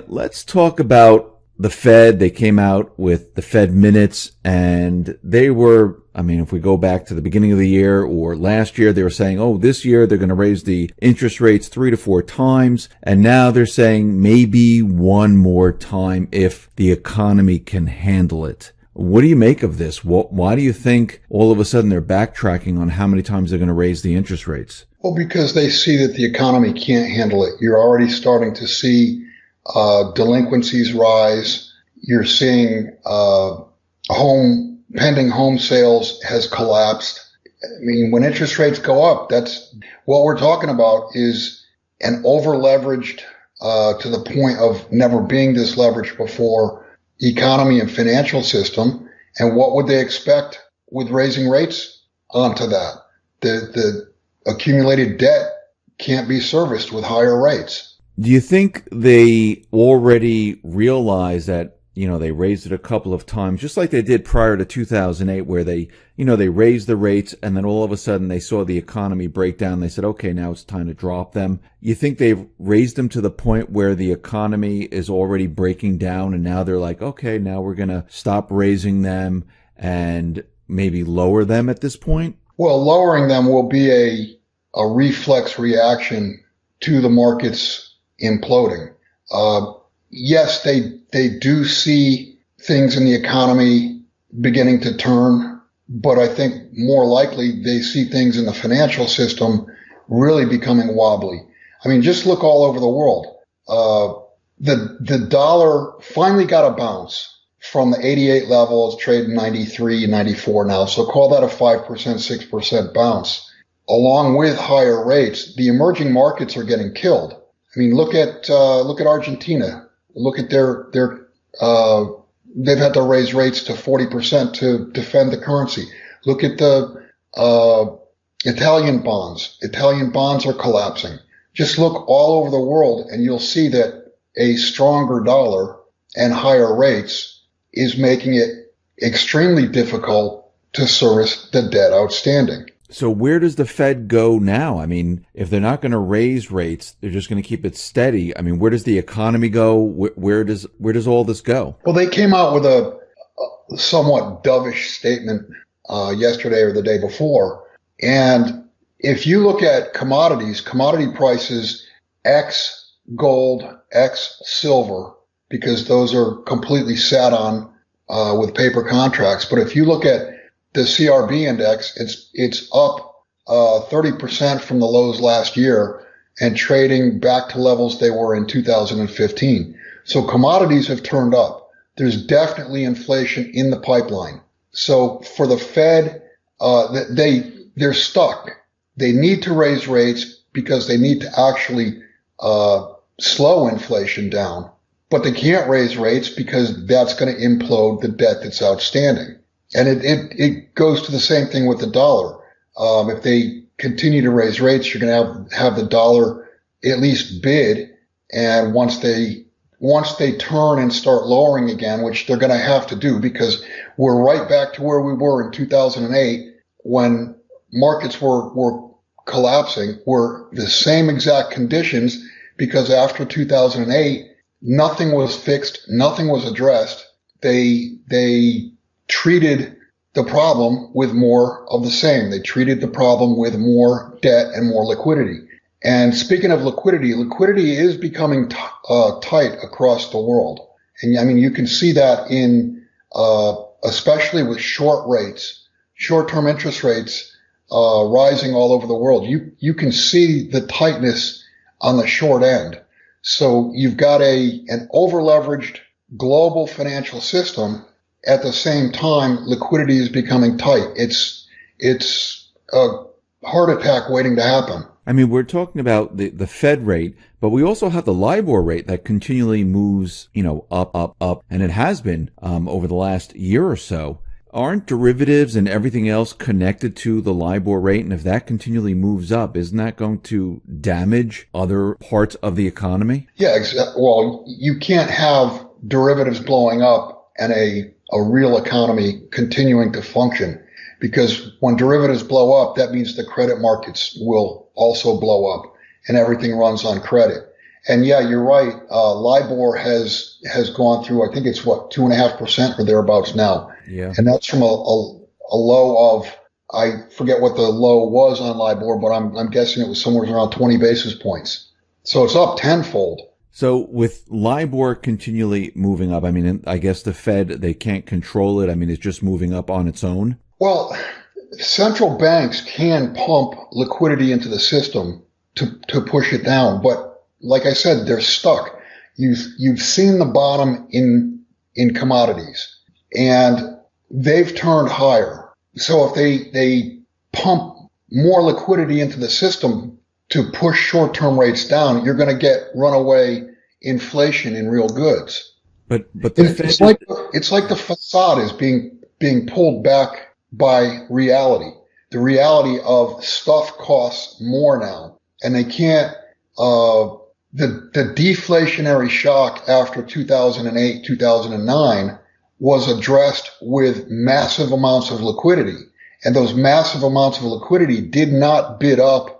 Let's talk about the Fed. They came out with the Fed minutes and they were, I mean, if we go back to the beginning of the year or last year, they were saying, oh, this year they're going to raise the interest rates 3 to 4 times. And now they're saying maybe one more time if the economy can handle it. What do you make of this? Why do you think all of a sudden they're backtracking on how many times they're going to raise the interest rates? Well, because they see that the economy can't handle it. You're already starting to see delinquencies rise. You're seeing pending home sales has collapsed. I mean, when interest rates go up, that's what we're talking about is an over-leveraged to the point of never being this leveraged before economy and financial system. And what would they expect with raising rates onto that? The accumulated debt can't be serviced with higher rates. Do you think they already realize that, they raised it a couple of times, just like they did prior to 2008, where they raised the rates and then all of a sudden they saw the economy break down. They said, okay, now it's time to drop them. You think they've raised them to the point where the economy is already breaking down and now they're like, okay, now we're going to stop raising them and maybe lower them at this point? Well, lowering them will be a reflex reaction to the markets imploding. Yes, they do see things in the economy beginning to turn, but I think more likely they see things in the financial system really becoming wobbly. I mean, just look all over the world. The dollar finally got a bounce from the 88 level. It's trading 93, 94 now. So call that a 5%, 6% bounce. Along with higher rates, the emerging markets are getting killed. I mean, look at Argentina. Look at they've had to raise rates to 40% to defend the currency. Look at the, Italian bonds. Italian bonds are collapsing. Just look all over the world and you'll see that a stronger dollar and higher rates is making it extremely difficult to service the debt outstanding. So where does the Fed go now? I mean, if they're not going to raise rates, they're just going to keep it steady. I mean, where does the economy go? Where does all this go? Well, they came out with a somewhat dovish statement yesterday or the day before. And if you look at commodity prices, X gold, X silver, because those are completely sat on with paper contracts. But if you look at the CRB index, it's up 30% from the lows last year and trading back to levels they were in 2015. So commodities have turned up. There's definitely inflation in the pipeline. So for the Fed, they're stuck. They need to raise rates because they need to actually slow inflation down. But they can't raise rates because that's going to implode the debt that's outstanding. And it goes to the same thing with the dollar. If they continue to raise rates, you're going to have the dollar at least bid. And once they turn and start lowering again, which they're going to have to do because we're right back to where we were in 2008 when markets were collapsing, were the same exact conditions because after 2008, nothing was fixed, nothing was addressed. They treated the problem with more of the same. They treated the problem with more debt and more liquidity. And speaking of liquidity is becoming tight across the world. And I mean, you can see that in, especially with short-term interest rates, rising all over the world. You can see the tightness on the short end. So you've got an over-leveraged global financial system. At the same time, liquidity is becoming tight. It's a heart attack waiting to happen. I mean, we're talking about the Fed rate, but we also have the LIBOR rate that continually moves, up, and it has been over the last year or so. Aren't derivatives and everything else connected to the LIBOR rate? And if that continually moves up, isn't that going to damage other parts of the economy? Yeah, well, you can't have derivatives blowing up and a real economy continuing to function, because when derivatives blow up, that means the credit markets will also blow up and everything runs on credit. And yeah, you're right. LIBOR has gone through, I think it's what, 2.5% or thereabouts now. Yeah. And that's from a low of, I forget what the low was on LIBOR, but I'm guessing it was somewhere around 20 basis points. So it's up tenfold. So with LIBOR continually moving up, I mean, I guess the Fed, they can't control it. I mean, it's just moving up on its own. Well, central banks can pump liquidity into the system to push it down. But like I said, they're stuck. You've seen the bottom in commodities and they've turned higher. So if they pump more liquidity into the system to push short-term rates down, you're going to get runaway inflation in real goods. But the Fed, it's like the facade is being pulled back by reality. The reality of stuff costs more now, and they can't. The deflationary shock after 2008, 2009 was addressed with massive amounts of liquidity, and those massive amounts of liquidity did not bid up.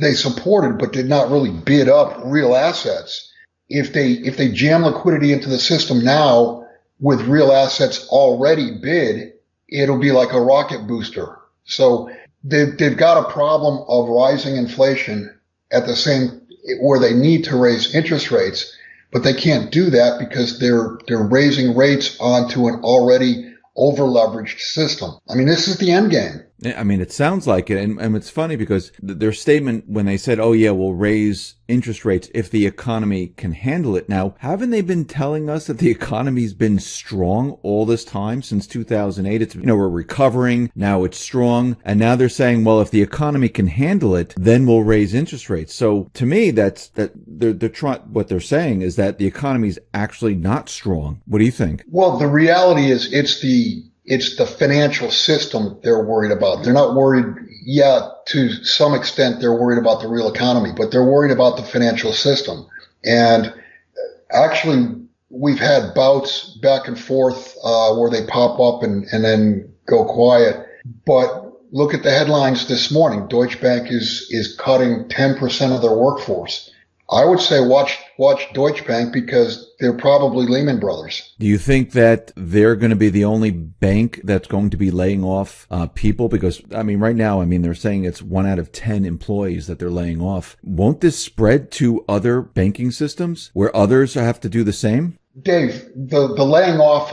They supported, but did not really bid up real assets. If they jam liquidity into the system now with real assets already bid, it'll be like a rocket booster. So they've got a problem of rising inflation at the same where they need to raise interest rates, but they can't do that because they're raising rates onto an already over-leveraged system. I mean, this is the end game. I mean, it sounds like it. And it's funny because their statement when they said, oh, yeah, we'll raise interest rates if the economy can handle it. Now, haven't they been telling us that the economy's been strong all this time since 2008? It's, we're recovering. Now it's strong. And now they're saying, well, if the economy can handle it, then we'll raise interest rates. So to me, that they're trying, what they're saying is that the economy's actually not strong. What do you think? Well, the reality is it's the financial system they're worried about. They're not worried, to some extent they're worried about the real economy, but they're worried about the financial system. And actually, we've had bouts back and forth where they pop up and then go quiet. But look at the headlines this morning. Deutsche Bank is cutting 10% of their workforce. I would say watch Deutsche Bank because they're probably Lehman Brothers. Do you think that they're going to be the only bank that's going to be laying off people? Because, I mean, right now, they're saying it's 1 out of 10 employees that they're laying off. Won't this spread to other banking systems where others have to do the same? Dave, the laying off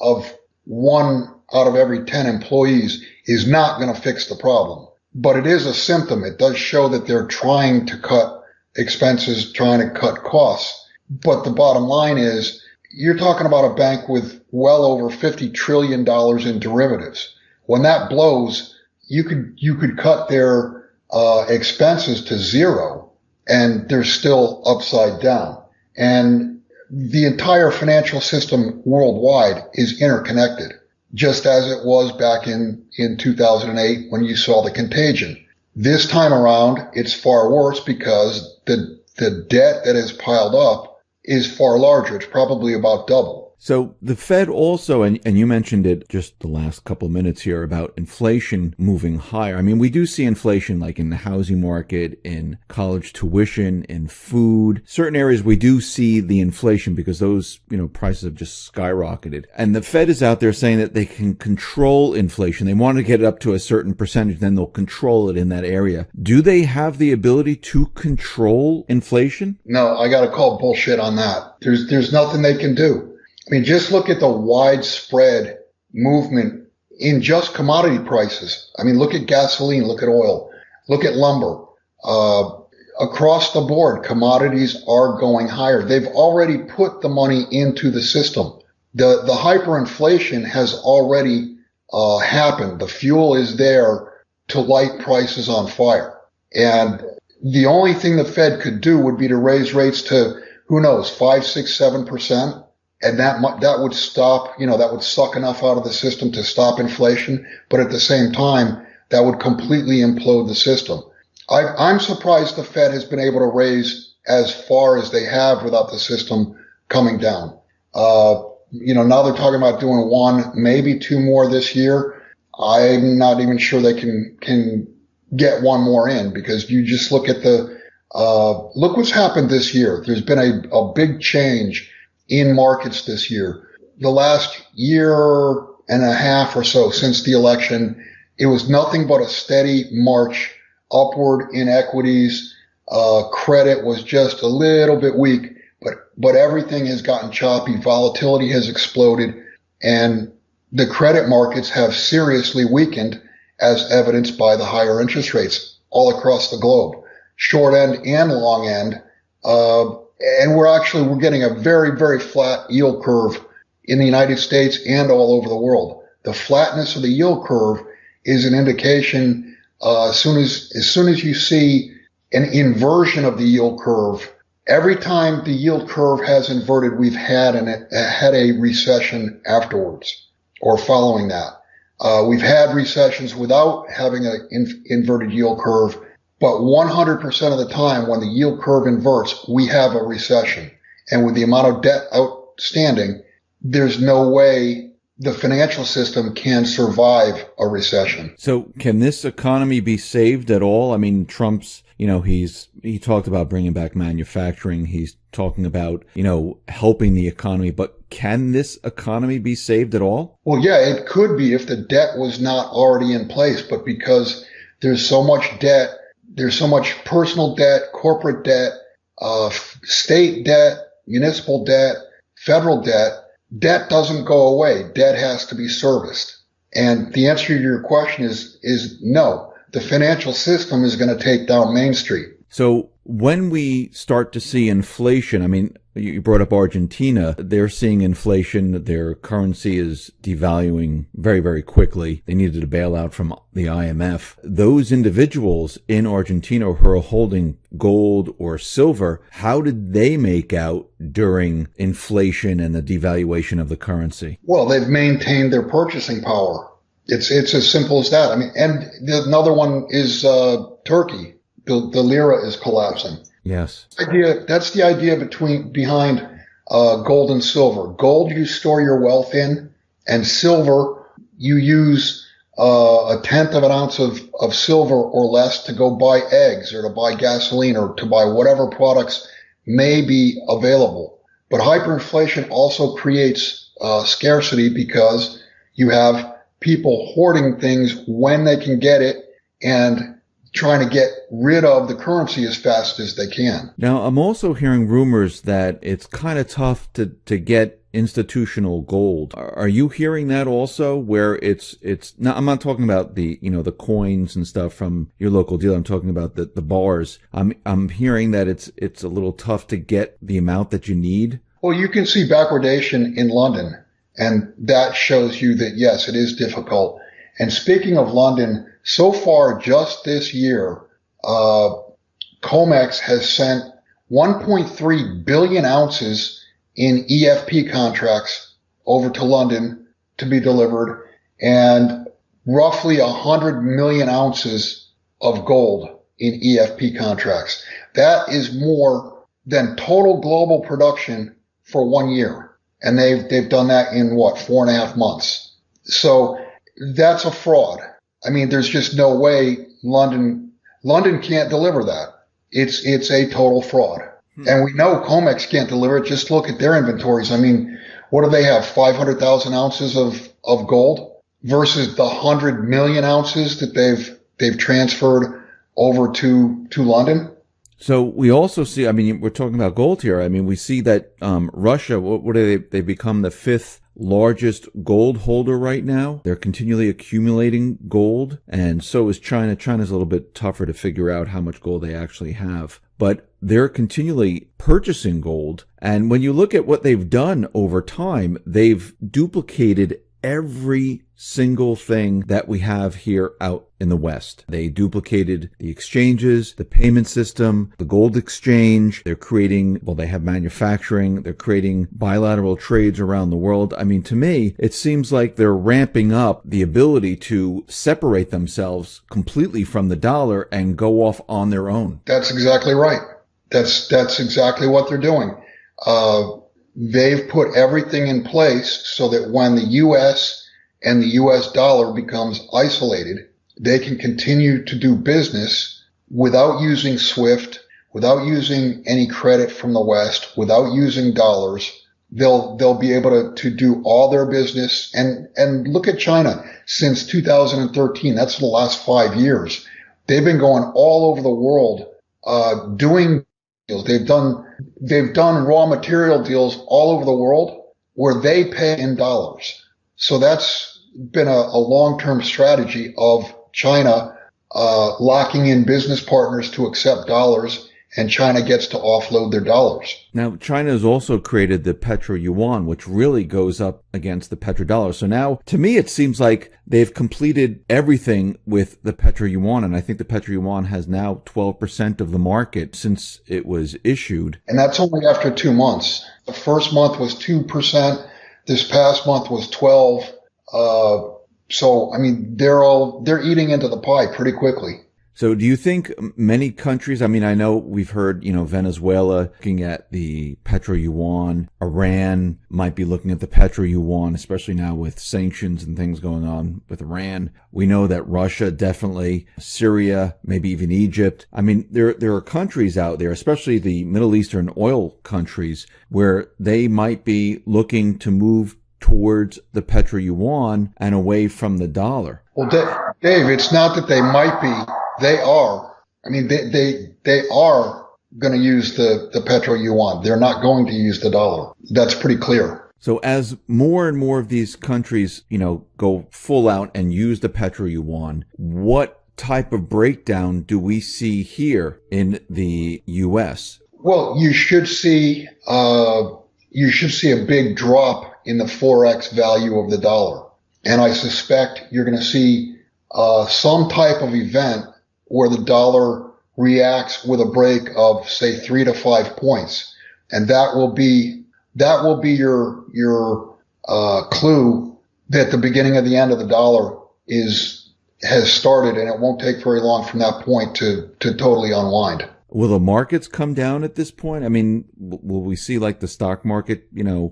of 1 out of every 10 employees is not going to fix the problem. But it is a symptom. It does show that they're trying to cut expenses, trying to cut costs. But the bottom line is you're talking about a bank with well over $50 trillion in derivatives. When that blows, you could cut their expenses to zero and they're still upside down. And the entire financial system worldwide is interconnected, just as it was back in 2008 when you saw the contagion. This time around, it's far worse because the debt that is piled up is far larger. It's probably about double. So the Fed also, and you mentioned it just the last couple minutes here about inflation moving higher. I mean, we do see inflation like in the housing market, in college tuition, in food. Certain areas we do see the inflation because those, prices have just skyrocketed. And the Fed is out there saying that they can control inflation. They want to get it up to a certain percentage, then they'll control it in that area. Do they have the ability to control inflation? No, I got to call bullshit on that. There's nothing they can do. I mean, just look at the widespread movement in just commodity prices. I mean, look at gasoline, look at oil, look at lumber. Across the board, commodities are going higher. They've already put the money into the system. The hyperinflation has already happened. The fuel is there to light prices on fire. And the only thing the Fed could do would be to raise rates to, who knows, 5, 6, 7%. And that would stop, that would suck enough out of the system to stop inflation. But at the same time, that would completely implode the system. I'm surprised the Fed has been able to raise as far as they have without the system coming down. Now they're talking about doing 1, maybe 2 more this year. I'm not even sure they can get 1 more in because you just look at the Look what's happened this year. There's been a big change in markets this year. The last year and a half or so since the election, it was nothing but a steady march upward in equities. Credit was just a little bit weak, but everything has gotten choppy. Volatility has exploded, and the credit markets have seriously weakened, as evidenced by the higher interest rates all across the globe, short end and long end. And we're getting a very, very flat yield curve in the United States and all over the world. The flatness of the yield curve is an indication, as soon as you see an inversion of the yield curve, every time the yield curve has inverted, we've had a recession afterwards or following that. We've had recessions without having an inverted yield curve, but 100% of the time when the yield curve inverts, we have a recession. And with the amount of debt outstanding, there's no way the financial system can survive a recession. So can this economy be saved at all? I mean, Trump's, he talked about bringing back manufacturing. He's talking about, helping the economy, but can this economy be saved at all? Well, yeah, it could be if the debt was not already in place, but because there's so much debt, there's so much personal debt, corporate debt, state debt, municipal debt, federal debt. Debt doesn't go away. Debt has to be serviced. And the answer to your question is no. The financial system is going to take down Main Street. So when we start to see inflation, I mean, you brought up Argentina, they're seeing inflation, their currency is devaluing very, very quickly. They needed a bailout from the IMF. Those individuals in Argentina who are holding gold or silver, how did they make out during inflation and the devaluation of the currency? Well, they've maintained their purchasing power. It's as simple as that. I mean, and another one is Turkey. The lira is collapsing. Yes. That's the idea behind gold and silver. Gold you store your wealth in, and silver you use a tenth of an ounce of silver or less to go buy eggs or to buy gasoline or to buy whatever products may be available. But hyperinflation also creates scarcity because you have people hoarding things when they can get it and trying to get rid of the currency as fast as they can. Now, I'm also hearing rumors that it's kind of tough to get institutional gold. Are you hearing that also, where it's not, I'm not talking about the, the coins and stuff from your local dealer. I'm talking about the bars. I'm hearing that it's a little tough to get the amount that you need. Well, you can see backwardation in London, and that shows you that, yes, it is difficult. And speaking of London, so far just this year, COMEX has sent 1.3 billion ounces in EFP contracts over to London to be delivered, and roughly 100 million ounces of gold in EFP contracts. That is more than total global production for 1 year. And they've done that in 4.5 months. So that's a fraud. I mean, there's just no way London can't deliver that. It's a total fraud. And we know COMEX can't deliver it. Just look at their inventories. I mean, what do they have? 500,000 ounces of gold versus the 100 million ounces that they've transferred over to London. So we also see, I mean, we're talking about gold here. I mean, we see that Russia, what are they? They become the 5th largest gold holder right now. They're continually accumulating gold, and so is China. China's a little bit tougher to figure out how much gold they actually have, but they're continually purchasing gold. And when you look at what they've done over time, they've duplicated every single thing that we have here out in the West. They duplicated the exchanges, the payment system, the gold exchange. They're creating, they have manufacturing. They're creating bilateral trades around the world. I mean, to me, it seems like they're ramping up the ability to separate themselves completely from the dollar and go off on their own. That's exactly right. That's exactly what they're doing. They've put everything in place so that when the U.S. and the U.S. dollar becomes isolated, they can continue to do business without using SWIFT, without using any credit from the West, without using dollars. They'll be able to do all their business. And look at China since 2013. That's the last 5 years. They've been going all over the world, doing deals. They've done raw material deals all over the world where they pay in dollars. So that's been a long-term strategy of China, locking in business partners to accept dollars, and China gets to offload their dollars. Now, China has also created the petro-yuan, which really goes up against the petrodollar. So now, to me, it seems like they've completed everything with the petro-yuan, and I think the petro-yuan has now 12% of the market since it was issued. And that's only after 2 months. The first month was 2%. This past month was 12. So, I mean, they're eating into the pie pretty quickly. So do you think many countries, I mean, I know we've heard, Venezuela looking at the petro-yuan, Iran might be looking at the petro-yuan, especially now with sanctions and things going on with Iran. We know that Russia definitely, Syria, maybe even Egypt. I mean, there are countries out there, especially the Middle Eastern oil countries, where they might be looking to move towards the petro-yuan and away from the dollar. Well, Dave, it's not that they might be. They are. I mean, they are going to use the petro-yuan. They're not going to use the dollar. That's pretty clear. So as more and more of these countries, go full out and use the petro-yuan, what type of breakdown do we see here in the U.S.? Well, you should see a big drop in the Forex value of the dollar. And I suspect you're going to see some type of event where the dollar reacts with a break of, say, 3 to 5 points. And that will be your clue that the beginning of the end of the dollar has started, and it won't take very long from that point to totally unwind. Will the markets come down at this point? I mean, will we see like the stock market,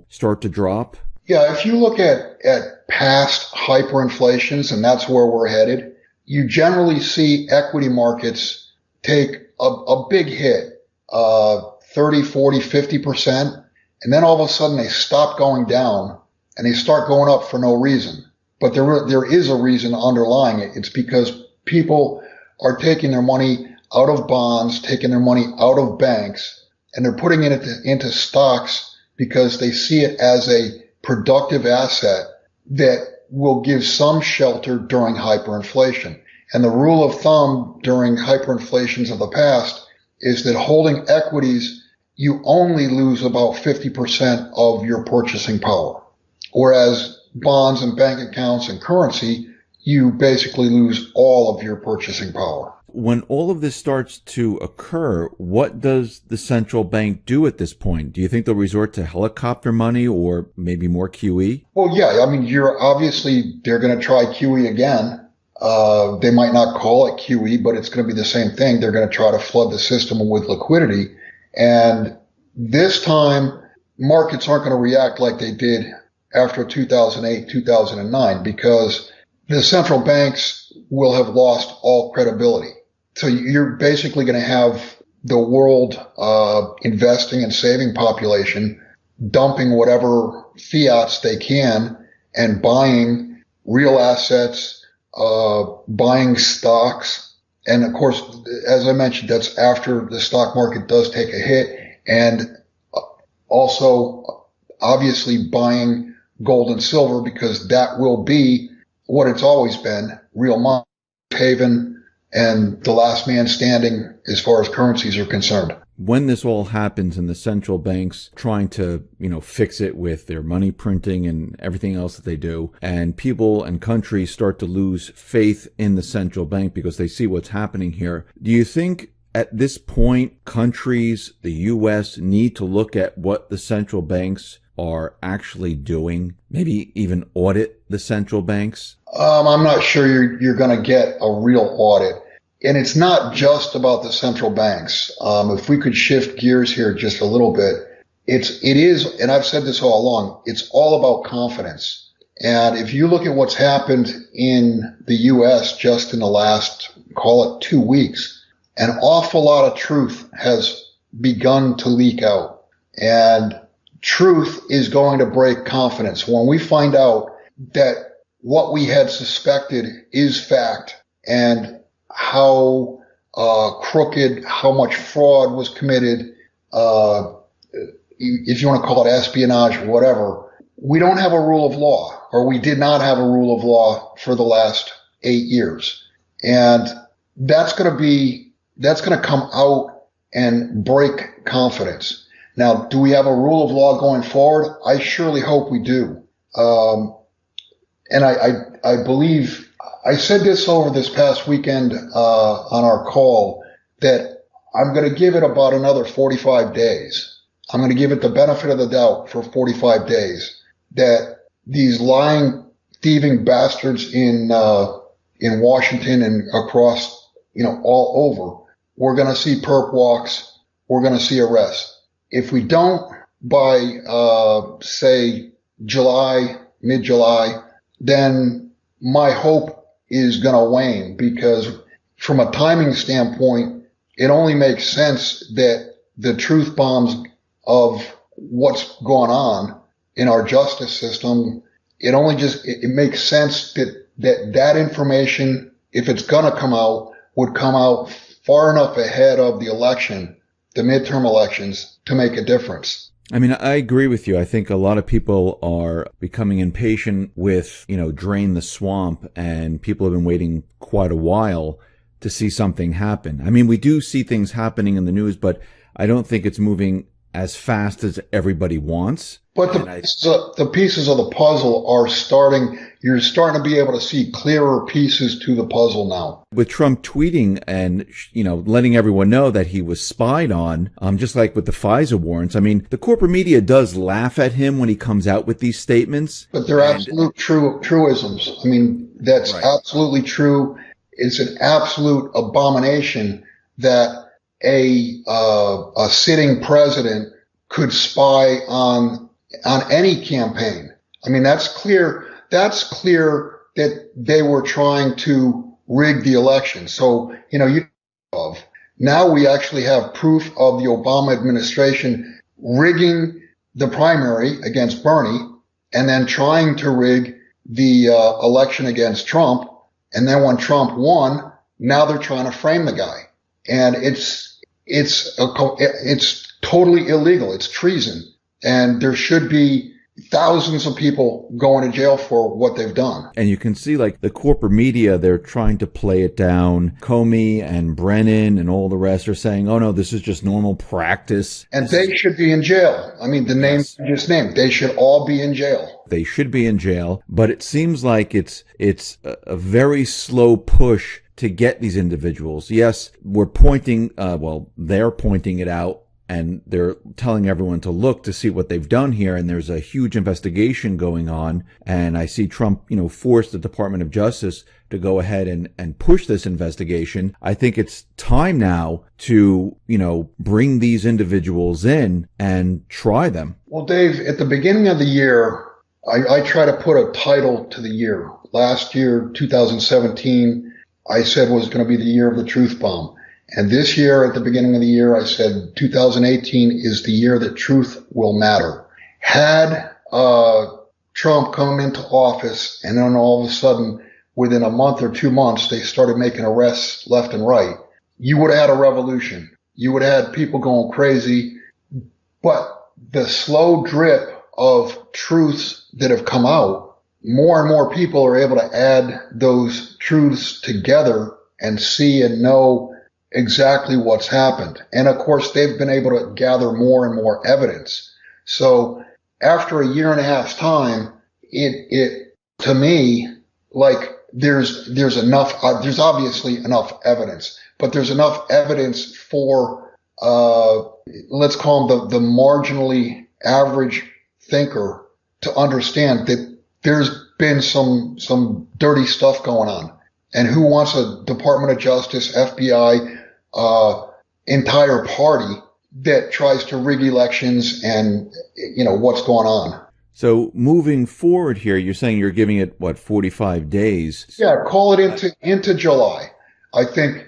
start to drop? Yeah, if you look at past hyperinflations, and that's where we're headed, you generally see equity markets take a big hit, 30, 40, 50%, and then all of a sudden they stop going down and they start going up for no reason. But there is a reason underlying it. It's because people are taking their money out of bonds, taking their money out of banks, and they're putting it into stocks because they see it as a productive asset that will give some shelter during hyperinflation. And the rule of thumb during hyperinflations of the past is that holding equities, you only lose about 50% of your purchasing power. Whereas bonds and bank accounts and currency, you basically lose all of your purchasing power. When all of this starts to occur, what does the central bank do at this point? Do you think they'll resort to helicopter money or maybe more QE? Well, yeah. I mean, they're going to try QE again. They might not call it QE, but it's going to be the same thing. They're going to try to flood the system with liquidity. And this time, markets aren't going to react like they did after 2008, 2009, because the central banks will have lost all credibility. So you're basically going to have the world investing and saving population dumping whatever fiats they can and buying real assets, buying stocks. And of course, as I mentioned, that's after the stock market does take a hit, and also obviously buying gold and silver, because that will be what it's always been, real money, haven, and the last man standing as far as currencies are concerned. When this all happens and the central banks trying to, fix it with their money printing and everything else that they do, and people and countries start to lose faith in the central bank because they see what's happening here, do you think at this point countries, the U.S., need to look at what the central banks are actually doing, maybe even audit the central banks? I'm not sure you're going to get a real audit. And it's not just about the central banks. If we could shift gears here just a little bit, it is, and I've said this all along, it's all about confidence. And if you look at what's happened in the U.S. just in the last, call it 2 weeks, an awful lot of truth has begun to leak out. And truth is going to break confidence. When we find out that what we had suspected is fact and how crooked, how much fraud was committed, if you want to call it espionage or whatever, we don't have a rule of law, or we did not have a rule of law for the last 8 years. And that's going to come out and break confidence. Now, do we have a rule of law going forward? I surely hope we do. And I believe I said this over this past weekend on our call that I'm going to give it about another 45 days. I'm going to give it the benefit of the doubt for 45 days that these lying, thieving bastards in Washington and across, all over, we're going to see perp walks. We're going to see arrests. If we don't by, say, July, mid-July, then my hope is going to wane, because from a timing standpoint, it only makes sense that the truth bombs of what's going on in our justice system, it makes sense that information, if it's going to come out, would come out far enough ahead of the election, the midterm elections, to make a difference. I mean, I agree with you. I think a lot of people are becoming impatient with, drain the swamp, and people have been waiting quite a while to see something happen. I mean, we do see things happening in the news, but I don't think it's moving as fast as everybody wants. But the pieces of the puzzle are you're starting to be able to see clearer pieces to the puzzle now. With Trump tweeting and, letting everyone know that he was spied on, just like with the FISA warrants. I mean, the corporate media does laugh at him when he comes out with these statements. But they're absolute truisms. I mean, that's right. Absolutely true. It's an absolute abomination that a sitting president could spy on any campaign. I mean, that's clear. That's clear that they were trying to rig the election. So, now we actually have proof of the Obama administration rigging the primary against Bernie and then trying to rig the election against Trump. And then when Trump won, now they're trying to frame the guy. And it's totally illegal. It's treason. And there should be thousands of people going to jail for what they've done. And you can see, like, the corporate media, they're trying to play it down. Comey and Brennan and all the rest are saying, oh no, this is just normal practice. And they should be in jail. I mean, the names you just named, they should all be in jail. They should be in jail. But it seems like it's a very slow push to get these individuals. Yes, we're pointing, they're pointing it out, and they're telling everyone to look to see what they've done here. And there's a huge investigation going on. And I see Trump, force the Department of Justice to go ahead and push this investigation. I think it's time now to, bring these individuals in and try them. Well, Dave, at the beginning of the year, I try to put a title to the year. Last year, 2017, I said was going to be the year of the truth bomb. And this year, at the beginning of the year, I said 2018 is the year that truth will matter. Had Trump come into office and then all of a sudden, within a month or 2 months, they started making arrests left and right, you would have had a revolution. You would have had people going crazy. But the slow drip of truths that have come out, more and more people are able to add those truths together and see and know exactly what's happened. And of course, they've been able to gather more and more evidence. So after a year and a half's time, it to me, like there's enough, there's obviously enough evidence, but there's enough evidence for, let's call them the marginally average thinker to understand that there's been some dirty stuff going on. And who wants a Department of Justice, FBI, entire party that tries to rig elections and, what's going on? So moving forward here, you're saying you're giving it, 45 days? Yeah, call it into July. I think,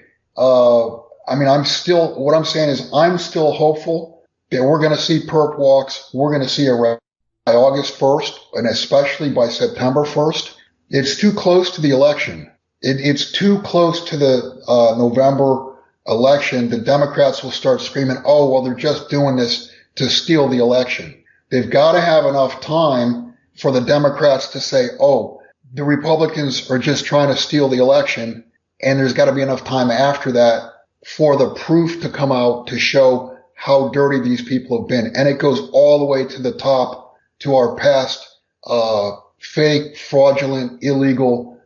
I mean, what I'm saying is I'm still hopeful that we're going to see perp walks. We're going to see arrests by August 1st and especially by September 1st. It's too close to the election. It's too close to the November election. The Democrats will start screaming, oh, well, they're just doing this to steal the election. They've got to have enough time for the Democrats to say, oh, the Republicans are just trying to steal the election. And there's got to be enough time after that for the proof to come out to show how dirty these people have been. And it goes all the way to the top to our past fake, fraudulent, illegal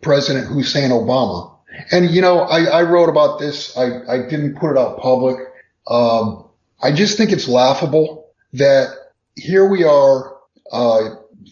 President Hussein Obama. And, you know, I wrote about this. I didn't put it out public. I just think it's laughable that here we are,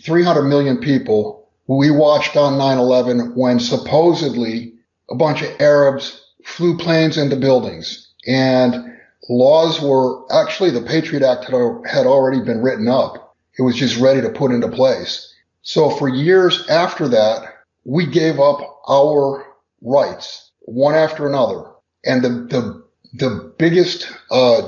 300 million people. We watched on 9/11 when supposedly a bunch of Arabs flew planes into buildings and laws were actually the Patriot Act had already been written up. It was just ready to put into place. So for years after that, we gave up our rights one after another. And the biggest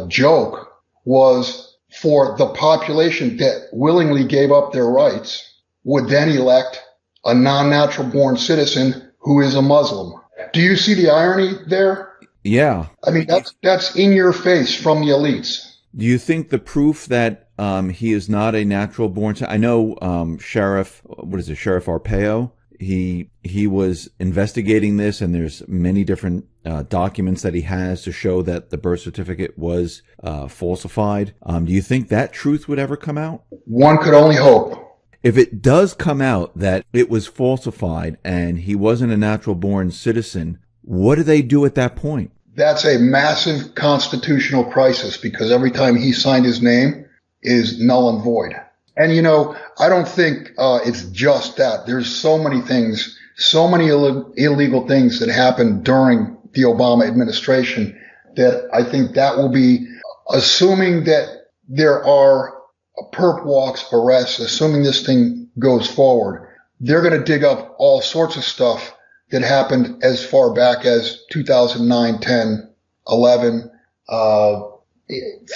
joke was for the population that willingly gave up their rights would then elect a non-natural born citizen who is a Muslim. Do you see the irony there? Yeah. I mean, that's in your face from the elites. Do you think the proof that he is not a natural born? I know Sheriff Arpaio. He was investigating this, and there's many different documents that he has to show that the birth certificate was falsified. Do you think that truth would ever come out? One could only hope. If it does come out that it was falsified and he wasn't a natural born citizen, what do they do at that point? That's a massive constitutional crisis because every time he signed his name is null and void. And, you know, I don't think it's just that. There's so many things, so many illegal things that happened during the Obama administration that I think that will be, assuming that there are perp walks, arrests, assuming this thing goes forward, they're going to dig up all sorts of stuff that happened as far back as 2009, 10, 11,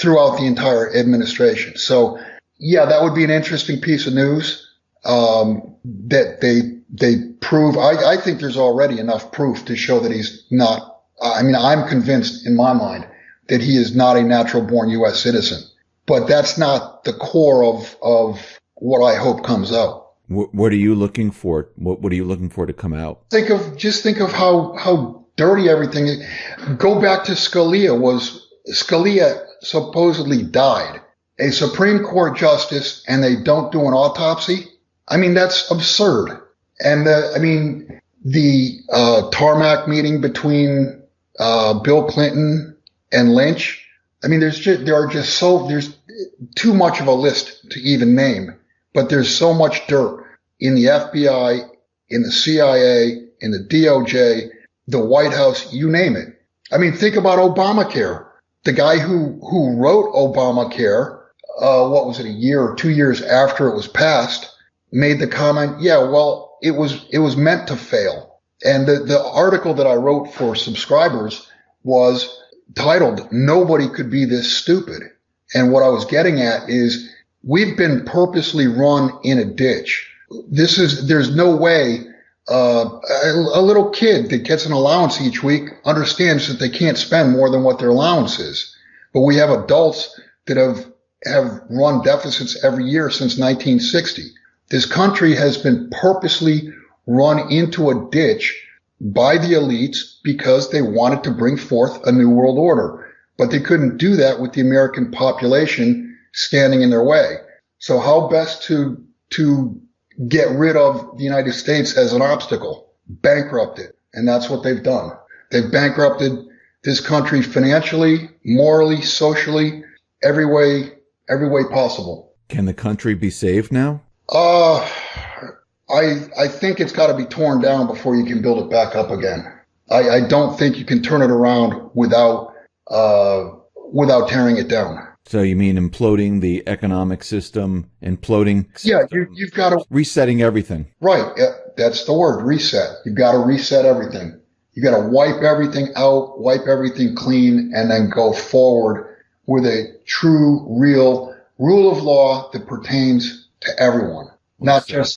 throughout the entire administration. So, yeah, that would be an interesting piece of news, that they prove. I think there's already enough proof to show that he's not, I mean, I'm convinced in my mind that he is not a natural born U.S. citizen, but that's not the core of what I hope comes out. What are you looking for? What are you looking for to come out? Think of how dirty everything is. Go back to Scalia supposedly died. A Supreme Court justice and they don't do an autopsy? I mean, that's absurd. And the tarmac meeting between Bill Clinton and Lynch, I mean, there's too much of a list to even name, but there's so much dirt in the FBI, in the CIA, in the DOJ, the White House, you name it. I mean, think about Obamacare. The guy who wrote Obamacare, what was it, a year or 2 years after it was passed, made the comment, yeah, well, it was meant to fail. And the article that I wrote for subscribers was titled, Nobody Could Be This Stupid. And what I was getting at is we've been purposely run in a ditch. There's no way a little kid that gets an allowance each week understands that they can't spend more than what their allowance is. But we have adults that have run deficits every year since 1960. This country has been purposely run into a ditch by the elites because they wanted to bring forth a new world order. But they couldn't do that with the American population standing in their way. So how best to get rid of the United States as an obstacle? Bankrupt it. And that's what they've done. They've bankrupted this country financially, morally, socially, every way possible. Can the country be saved now? I think it's got to be torn down before you can build it back up again. I don't think you can turn it around without tearing it down. So you mean imploding the economic system, Yeah, you've got to resetting everything. Right. That's the word, reset. You've got to reset everything. You got to wipe everything out, wipe everything clean, and then go forward with a true, real rule of law that pertains to everyone, not just